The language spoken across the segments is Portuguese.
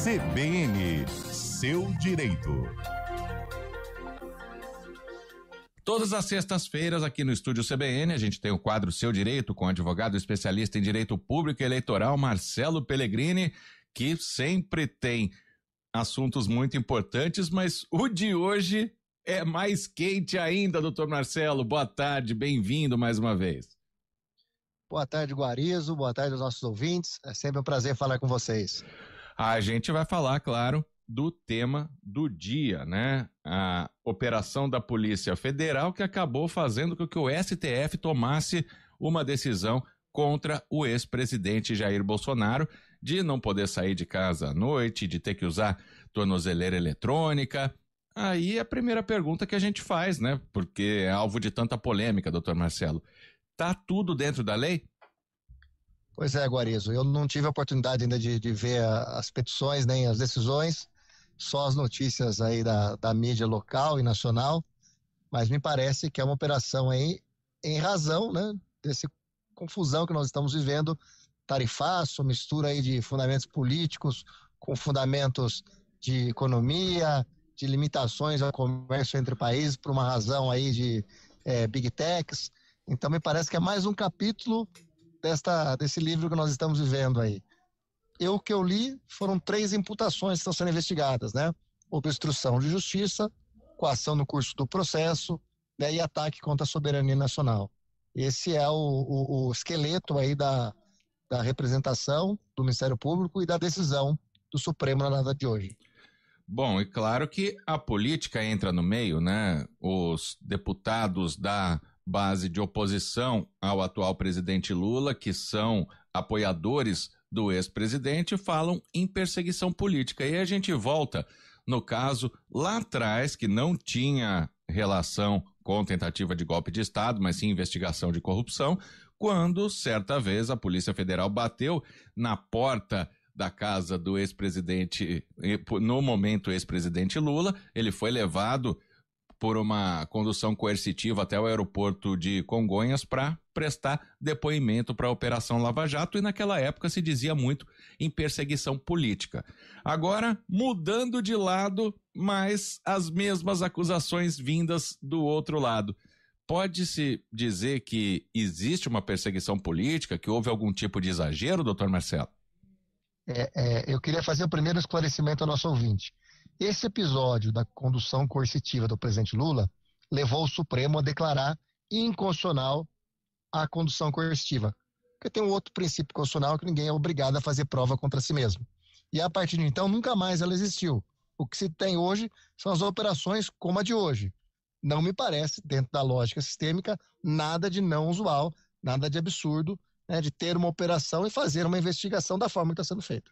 CBN, seu direito. Todas as sextas-feiras aqui no estúdio CBN a gente tem o quadro Seu Direito com o advogado especialista em direito público e eleitoral Marcelo Pellegrini, que sempre tem assuntos muito importantes, mas o de hoje é mais quente ainda, doutor Marcelo. Boa tarde, bem-vindo mais uma vez. Boa tarde, Guarizo, boa tarde aos nossos ouvintes, é sempre um prazer falar com vocês. A gente vai falar, claro, do tema do dia, né? A operação da Polícia Federal que acabou fazendo com que o STF tomasse uma decisão contra o ex-presidente Jair Bolsonaro de não poder sair de casa à noite, de ter que usar tornozeleira eletrônica. Aí a primeira pergunta que a gente faz, né? Porque é alvo de tanta polêmica, doutor Marcelo. Tá tudo dentro da lei? Pois é, Guarizo, eu não tive a oportunidade ainda de ver as petições nem as decisões, só as notícias aí da mídia local e nacional, mas me parece que é uma operação aí em razão, né, desse confusão que nós estamos vivendo, tarifaço, mistura aí de fundamentos políticos com fundamentos de economia, de limitações ao comércio entre países por uma razão aí de big techs. Então me parece que é mais um capítulo desse livro que nós estamos vivendo aí. O que eu li foram 3 imputações que estão sendo investigadas, né? Obstrução de justiça, coação no curso do processo, né, e ataque contra a soberania nacional. Esse é o esqueleto aí da representação do Ministério Público e da decisão do Supremo na data de hoje. Bom, e claro que a política entra no meio, né? Os deputados da base de oposição ao atual presidente Lula, que são apoiadores do ex-presidente, falam em perseguição política. E a gente volta no caso lá atrás, que não tinha relação com tentativa de golpe de Estado, mas sim investigação de corrupção, quando certa vez a Polícia Federal bateu na porta da casa do ex-presidente, no momento ex-presidente Lula. Ele foi levado por uma condução coercitiva até o aeroporto de Congonhas para prestar depoimento para a Operação Lava Jato, e naquela época se dizia muito em perseguição política. Agora, mudando de lado, mas as mesmas acusações vindas do outro lado. Pode-se dizer que existe uma perseguição política, que houve algum tipo de exagero, doutor Marcelo? Eu queria fazer o primeiro esclarecimento ao nosso ouvinte. Esse episódio da condução coercitiva do presidente Lula levou o Supremo a declarar inconstitucional a condução coercitiva, porque tem um outro princípio constitucional que ninguém é obrigado a fazer prova contra si mesmo. E a partir de então nunca mais ela existiu. O que se tem hoje são as operações como a de hoje. Não me parece, dentro da lógica sistêmica, nada de não usual, nada de absurdo, né, de ter uma operação e fazer uma investigação da forma que está sendo feita.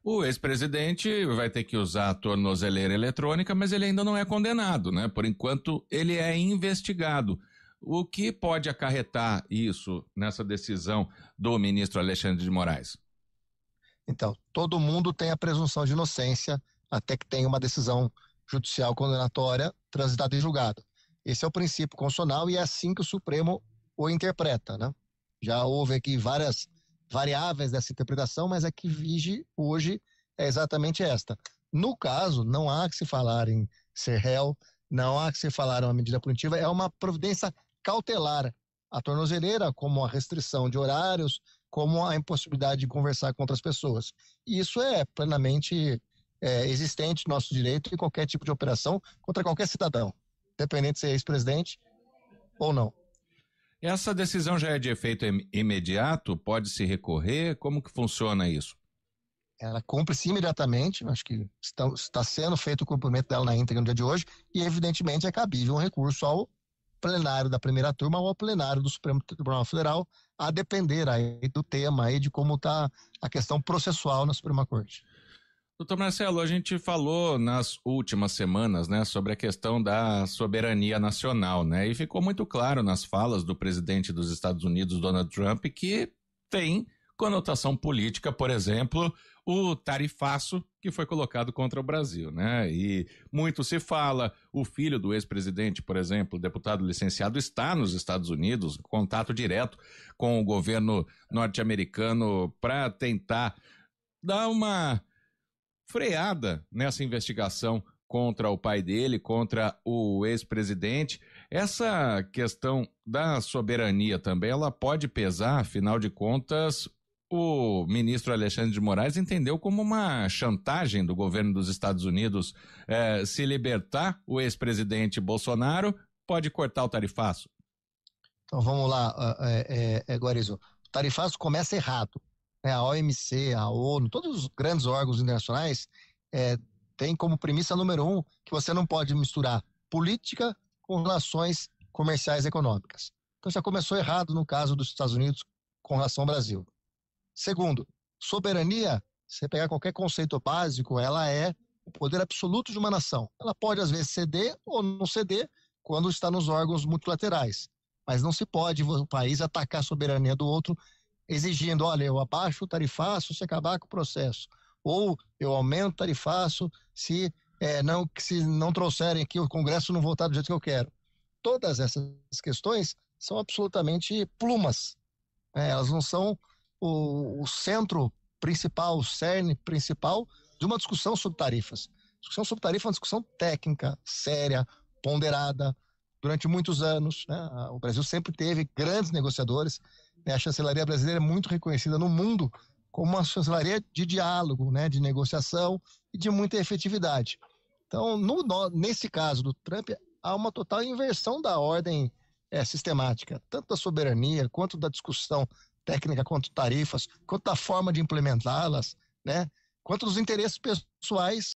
O ex-presidente vai ter que usar a tornozeleira eletrônica, mas ele ainda não é condenado, né? Por enquanto, ele é investigado. O que pode acarretar isso nessa decisão do ministro Alexandre de Moraes? Então, todo mundo tem a presunção de inocência até que tenha uma decisão judicial condenatória transitada em julgado. Esse é o princípio constitucional e é assim que o Supremo o interpreta, né? Já houve aqui várias variáveis dessa interpretação, mas a que vige hoje é exatamente esta. No caso, não há que se falar em ser réu, não há que se falar em uma medida punitiva, é uma providência cautelar. A tornozeleira, como a restrição de horários, como a impossibilidade de conversar com outras pessoas. E isso é plenamente existente no nosso direito em qualquer tipo de operação contra qualquer cidadão, independente de ser ex-presidente ou não. Essa decisão já é de efeito imediato? Pode-se recorrer? Como que funciona isso? Ela cumpre-se imediatamente, acho que está sendo feito o cumprimento dela na íntegra no dia de hoje, e evidentemente é cabível um recurso ao plenário da primeira turma ou ao plenário do Supremo Tribunal Federal, a depender aí do tema aí de como está a questão processual na Suprema Corte. Doutor Marcelo, a gente falou nas últimas semanas, né, sobre a questão da soberania nacional, né, e ficou muito claro nas falas do presidente dos Estados Unidos, Donald Trump, que tem conotação política, por exemplo, o tarifaço que foi colocado contra o Brasil, né, e muito se fala, o filho do ex-presidente, por exemplo, o deputado licenciado, está nos Estados Unidos, contato direto com o governo norte-americano para tentar dar uma freada nessa investigação contra o pai dele, contra o ex-presidente. Essa questão da soberania também, ela pode pesar, afinal de contas, o ministro Alexandre de Moraes entendeu como uma chantagem do governo dos Estados Unidos. Se libertar o ex-presidente Bolsonaro, pode cortar o tarifaço. Então vamos lá, Guarizo. O tarifaço começa errado. A OMC, a ONU, todos os grandes órgãos internacionais têm como premissa número 1 que você não pode misturar política com relações comerciais e econômicas. Então já começou errado no caso dos Estados Unidos com relação ao Brasil. Segundo, soberania, você pegar qualquer conceito básico, ela é o poder absoluto de uma nação. Ela pode às vezes ceder ou não ceder quando está nos órgãos multilaterais. Mas não se pode o país atacar a soberania do outro exigindo, olha, eu abaixo o tarifaço se acabar com o processo. Ou eu aumento o tarifaço se não trouxerem aqui, o Congresso não votar do jeito que eu quero. Todas essas questões são absolutamente plumas. Elas não são o centro principal, o cerne principal de uma discussão sobre tarifas. A discussão sobre tarifa é uma discussão técnica, séria, ponderada, durante muitos anos. O Brasil sempre teve grandes negociadores. A chancelaria brasileira é muito reconhecida no mundo como uma chancelaria de diálogo, de negociação e de muita efetividade. Então, nesse caso do Trump, há uma total inversão da ordem sistemática, tanto da soberania, quanto da discussão técnica, quanto tarifas, quanto da forma de implementá-las, quanto dos interesses pessoais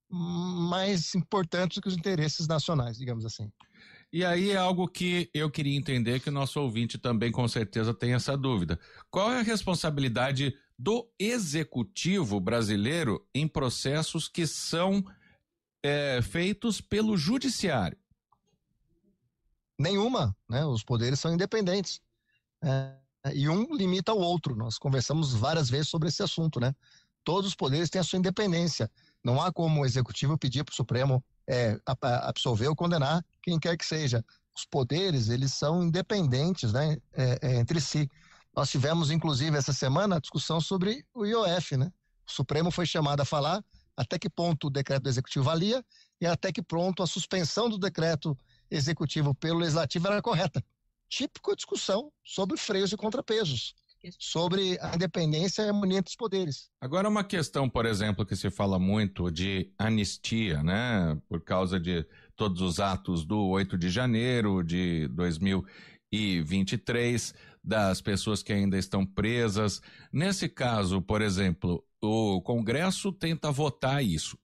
mais importantes que os interesses nacionais, digamos assim. E aí é algo que eu queria entender, que o nosso ouvinte também com certeza tem essa dúvida. Qual é a responsabilidade do executivo brasileiro em processos que são feitos pelo judiciário? Nenhuma, os poderes são independentes. E um limita o outro. Nós conversamos várias vezes sobre esse assunto, Todos os poderes têm a sua independência. Não há como o executivo pedir para o Supremo absolver ou condenar quem quer que seja. Os poderes, eles são independentes, entre si. Nós tivemos, inclusive, essa semana, a discussão sobre o IOF, O Supremo foi chamado a falar até que ponto o decreto do executivo valia e até que ponto a suspensão do decreto executivo pelo legislativo era correta. Típica discussão sobre freios e contrapesos, sobre a independência e a harmonia entre os poderes. Agora, uma questão, por exemplo, que se fala muito de anistia, por causa de todos os atos do 8 de janeiro de 2023, das pessoas que ainda estão presas. Nesse caso, por exemplo, o Congresso tenta votar isso.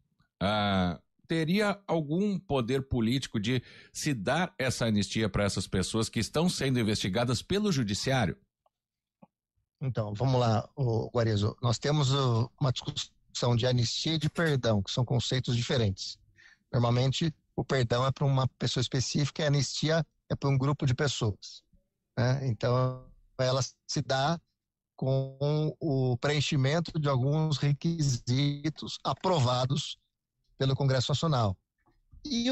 Teria algum poder político de se dar essa anistia para essas pessoas que estão sendo investigadas pelo judiciário? Então, vamos lá, Guarizo. Nós temos uma discussão de anistia e de perdão, que são conceitos diferentes. Normalmente, o perdão é para uma pessoa específica e a anistia é para um grupo de pessoas. Então, ela se dá com o preenchimento de alguns requisitos aprovados pelo Congresso Nacional. E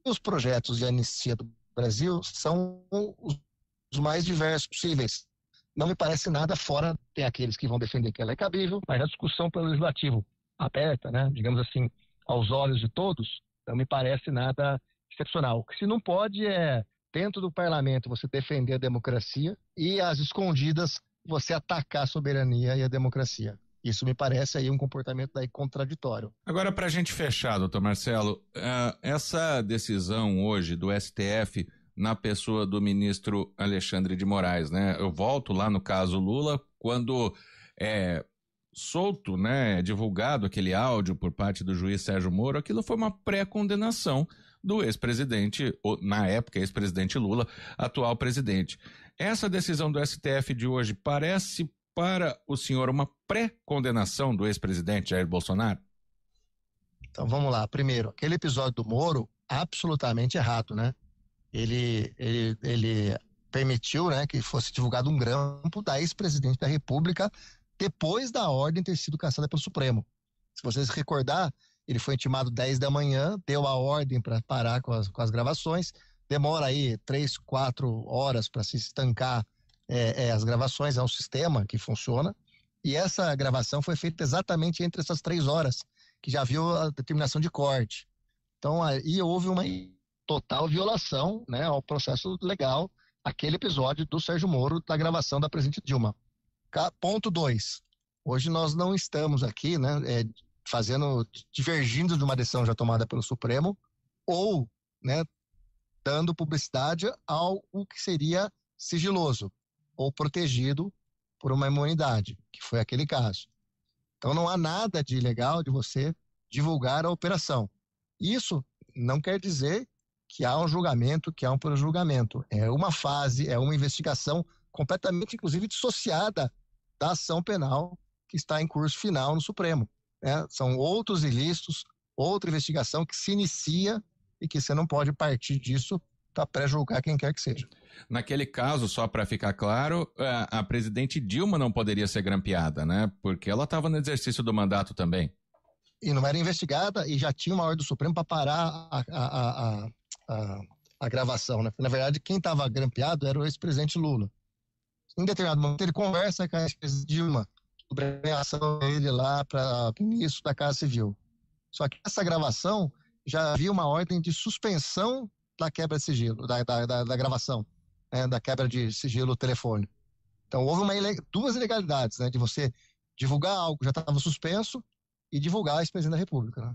os projetos de anistia do Brasil são os mais diversos possíveis. Não me parece nada fora, tem aqueles que vão defender que ela é cabível, mas a discussão pelo legislativo aberta, digamos assim, aos olhos de todos, não me parece nada excepcional. O que se não pode é, dentro do parlamento, você defender a democracia e, às escondidas, você atacar a soberania e a democracia. Isso me parece aí um comportamento daí contraditório. Agora, para a gente fechar, doutor Marcelo, essa decisão hoje do STF na pessoa do ministro Alexandre de Moraes, Eu volto lá no caso Lula, quando solto, divulgado aquele áudio por parte do juiz Sérgio Moro, aquilo foi uma pré-condenação do ex-presidente, na época ex-presidente Lula, atual presidente. Essa decisão do STF de hoje parece para o senhor uma pré-condenação do ex-presidente Jair Bolsonaro? Então vamos lá. Primeiro, aquele episódio do Moro, absolutamente errado, Ele permitiu, que fosse divulgado um grampo da ex-presidente da República depois da ordem ter sido cassada pelo Supremo. Se vocês recordar, ele foi intimado 10 da manhã, deu a ordem para parar com as gravações, demora aí 3, 4 horas para se estancar as gravações, é um sistema que funciona, E essa gravação foi feita exatamente entre essas 3 horas, que já viu a determinação de corte. Então, aí houve uma total violação, né, ao processo legal, aquele episódio do Sérgio Moro, da gravação da presidente Dilma. Ponto 2. Hoje nós não estamos aqui, né, divergindo de uma decisão já tomada pelo Supremo, ou, né, dando publicidade ao que seria sigiloso, ou protegido por uma imunidade, que foi aquele caso. Então não há nada de ilegal de você divulgar a operação. Isso não quer dizer que há um julgamento, que há um pré-julgamento. É uma fase, é uma investigação completamente, inclusive, dissociada da ação penal que está em curso final no Supremo. Né? São outros ilícitos, outra investigação que se inicia e que você não pode partir disso para pré-julgar quem quer que seja. Naquele caso, só para ficar claro, a presidente Dilma não poderia ser grampeada, né? Porque ela estava no exercício do mandato também. E não era investigada e já tinha uma ordem do Supremo para parar a gravação, né? Na verdade, quem estava grampeado era o ex-presidente Lula. Em determinado momento, ele conversa com a ex-presidente Dilma sobre a nomeação dele lá para o ministro da Casa Civil. Só que essa gravação já havia uma ordem de suspensão da quebra de sigilo, da gravação, né? Da quebra de sigilo telefônico. Então, houve duas ilegalidades, né? De você divulgar algo que já estava suspenso e divulgar a ex-presidente da República, né?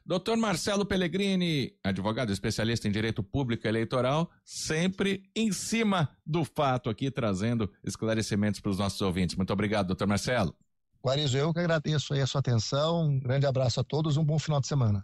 Dr. Marcelo Pellegrini, advogado especialista em direito público e eleitoral, sempre em cima do fato aqui, trazendo esclarecimentos para os nossos ouvintes. Muito obrigado, doutor Marcelo. Guarizo, eu que agradeço aí a sua atenção, um grande abraço a todos, um bom final de semana.